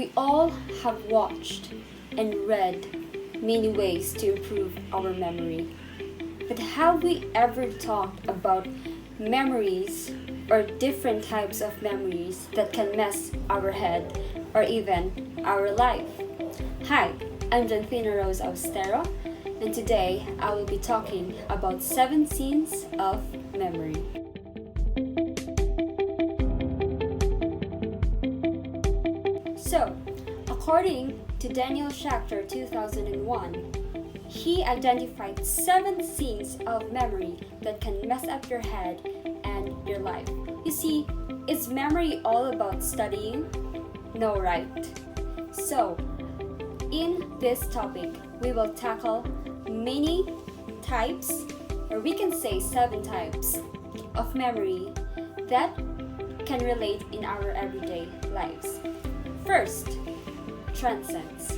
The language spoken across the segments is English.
We all have watched and read many ways to improve our memory. But have we ever talked about memories or different types of memories that can mess our head or even our life? Hi, I'm Janfina Rose Austero, and today I will be talking about 7 scenes of memory. So, according to Daniel Schachter 2001, he identified 7 scenes of memory that can mess up your head and your life. You see, is memory all about studying? No, right? So, in this topic, we will tackle many types, or we can say 7 types of memory that can relate in our everyday lives. First, transcends.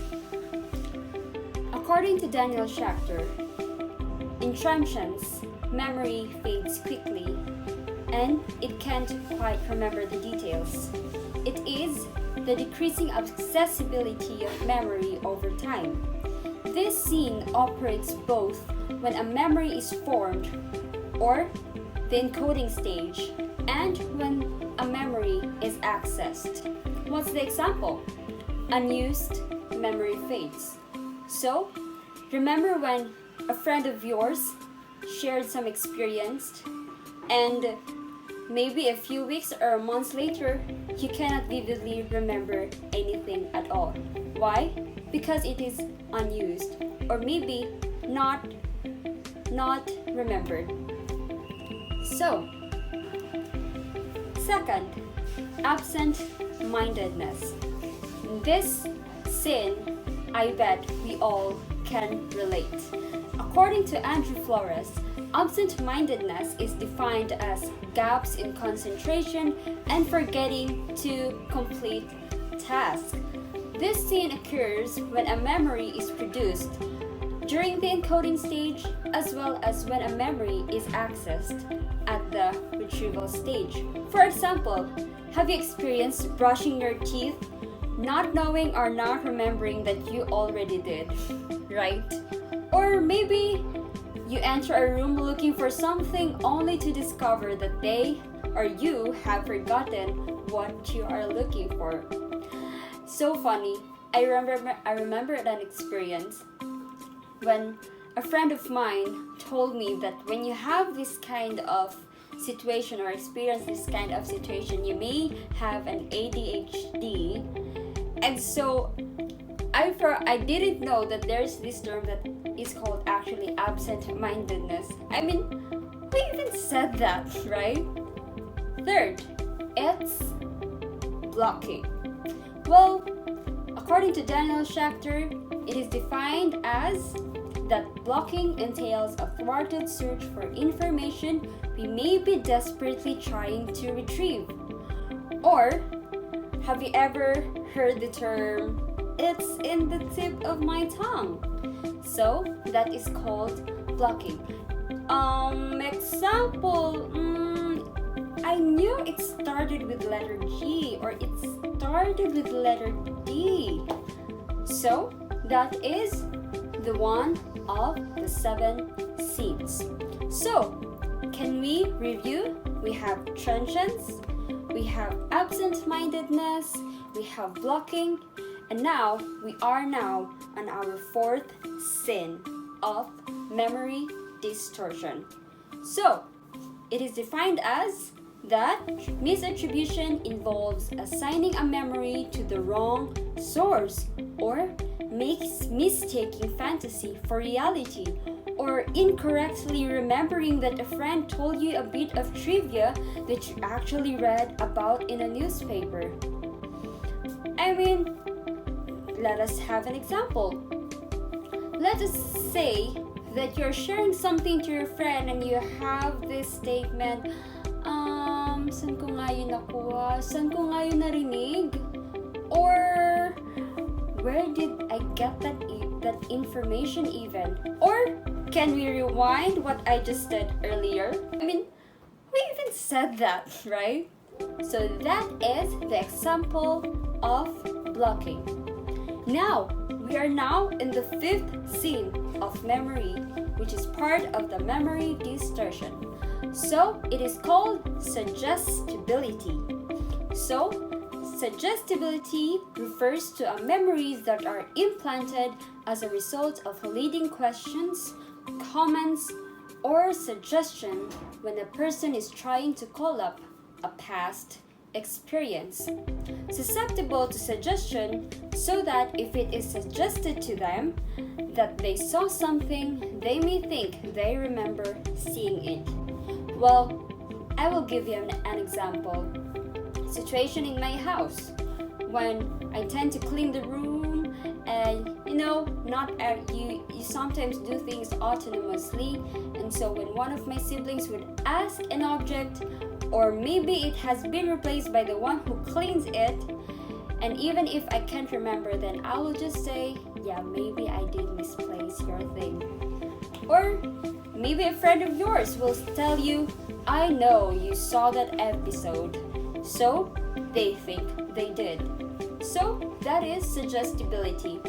According to Daniel Schachter, in transience, memory fades quickly and it can't quite remember the details. It is the decreasing accessibility of memory over time. This scene operates both when a memory is formed or the encoding stage and when a memory is accessed. What's the example? Unused memory fades. So, remember when a friend of yours shared some experience and maybe a few weeks or months later, you cannot vividly remember anything at all. Why? Because it is unused or maybe not remembered. So, second, absent-mindedness. This sin, I bet we all can relate. According to Andrew Flores, absent-mindedness is defined as gaps in concentration and forgetting to complete tasks. This sin occurs when a memory is produced during the encoding stage as well as when a memory is accessed at the retrieval stage. For example, have you experienced brushing your teeth not knowing or not remembering that you already did, right? Or maybe you enter a room looking for something only to discover that they or you have forgotten what you are looking for. So funny. I remember an experience when a friend of mine told me that when you have this kind of situation or experience this kind of situation, you may have an ADHD. And so I didn't know that there's this term that is called actually absent-mindedness. I mean, we even said that, right? Third, it's blocking. Well, according to Daniel Schachter, it is defined as that blocking entails a thwarted search for information we may be desperately trying to retrieve. Or, have you ever heard the term, it's in the tip of my tongue? So, that is called blocking. Example, I knew it started with letter G or it started with letter D. So, that is the one of the 7 scenes. So, can we review? We have transience, we have absent-mindedness, we have blocking, and now we are on our 4th sin of memory distortion. So, it is defined as that misattribution involves assigning a memory to the wrong source or mistaking fantasy for reality or incorrectly remembering that a friend told you a bit of trivia that you actually read about in a newspaper. I mean, let us have an example. Let us say that you're sharing something to your friend and you have this statement, saan ko nga yun nakuha? Saan ko nga yun narinig? Or, where did I get that information even? Or, can we rewind what I just said earlier? I mean, we even said that, right? So that is the example of blocking. Now, we are now in the fifth scene of memory, which is part of the memory distortion. So, it is called suggestibility. So, suggestibility refers to memories that are implanted as a result of leading questions, comments, or suggestion when a person is trying to call up a past experience. Susceptible to suggestion so that if it is suggested to them that they saw something, they may think they remember seeing it. Well, I will give you an example. Situation in my house when I tend to clean the room, and not you sometimes do things autonomously, and so when one of my siblings would ask an object, or maybe it has been replaced by the one who cleans it, and even if I can't remember, then I will just say, yeah, maybe I did misplace your thing. Or maybe a friend of yours will tell you, I know you saw that episode, so they think they did. So that is suggestibility.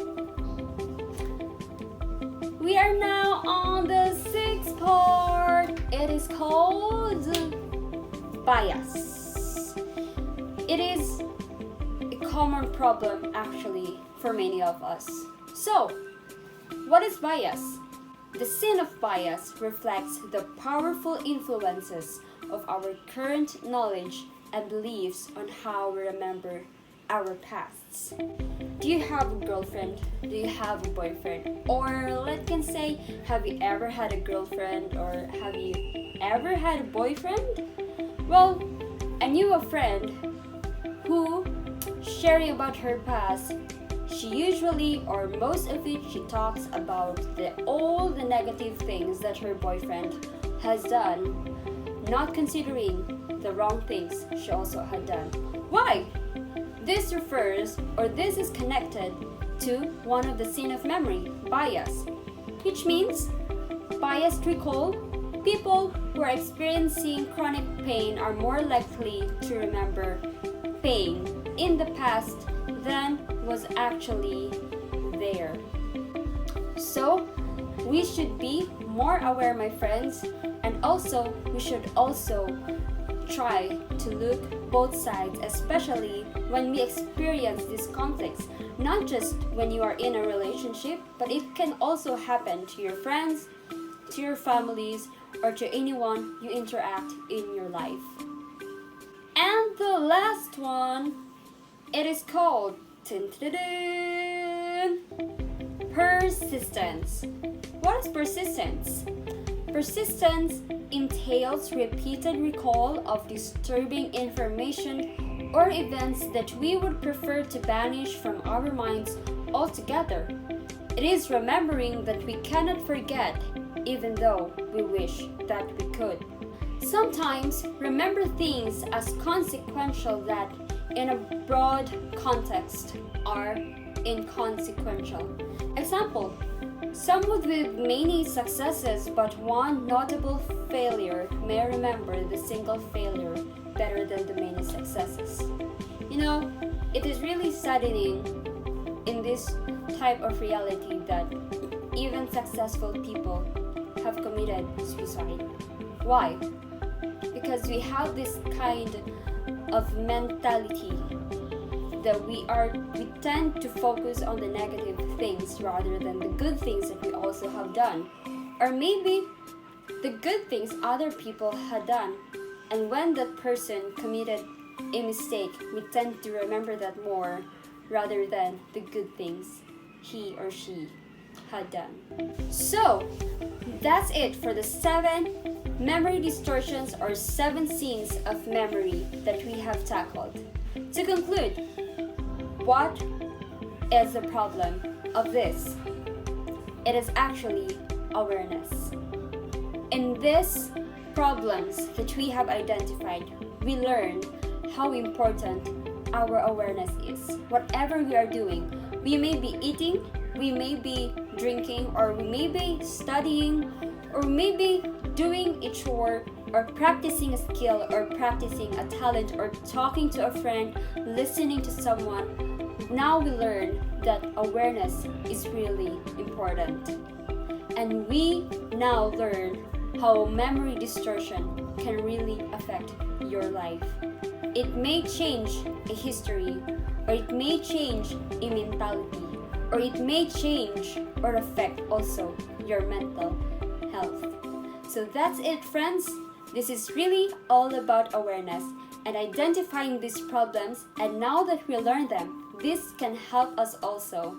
We are now on the sixth part. It is called bias. It is a common problem actually for many of us. So, what is bias? The sin of bias reflects the powerful influences of our current knowledge and beliefs on how we remember our pasts. Do you have a girlfriend? Do you have a boyfriend? Or let can say, have you ever had a girlfriend, or have you ever had a boyfriend? Well, I knew a friend who, sharing about her past, she usually, or most of it, she talks about all the negative things that her boyfriend has done, not considering the wrong things she also had done. Why? This is connected to one of the sin of memory, bias, which means biased recall. People who are experiencing chronic pain are more likely to remember pain in the past than was actually there. So, we should be more aware, my friends, and also we should also try to look both sides, especially when we experience these conflicts. Not just when you are in a relationship, but it can also happen to your friends, to your families, or to anyone you interact in your life. And the last one, it is called persistence. What is persistence? Persistence entails repeated recall of disturbing information or events that we would prefer to banish from our minds altogether. It is remembering that we cannot forget, even though we wish that we could. Sometimes remember things as consequential that, in a broad context, are inconsequential. Example: someone with many successes but one notable failure may remember the single failure better than the many successes. It is really saddening in this type of reality that even successful people have committed suicide. Why? Because we have this kind of mentality that we tend to focus on the negative things rather than the good things that we also have done, or maybe the good things other people had done. And when that person committed a mistake, we tend to remember that more rather than the good things he or she had done. So that's it for the 7 memory distortions or 7 scenes of memory that we have tackled. To conclude, what is the problem of this? It is actually awareness. In these problems that we have identified, we learn how important our awareness is. Whatever we are doing, we may be eating, we may be drinking, or we may be studying, or maybe doing a chore, or practicing a skill, or practicing a talent, or talking to a friend, listening to someone. Now we learn that awareness is really important. And we now learn how memory distortion can really affect your life. It may change a history, or it may change a mentality, or it may change or affect also your mental health. So that's it, friends. This is really all about awareness and identifying these problems, and now that we learn them, this can help us also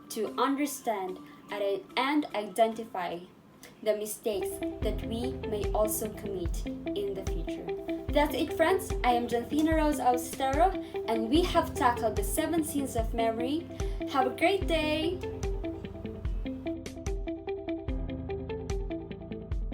to understand and identify the mistakes that we may also commit in the future. That's it, friends. I am Jonthina Rose Austero, and we have tackled the 7 sins of memory. Have a great day!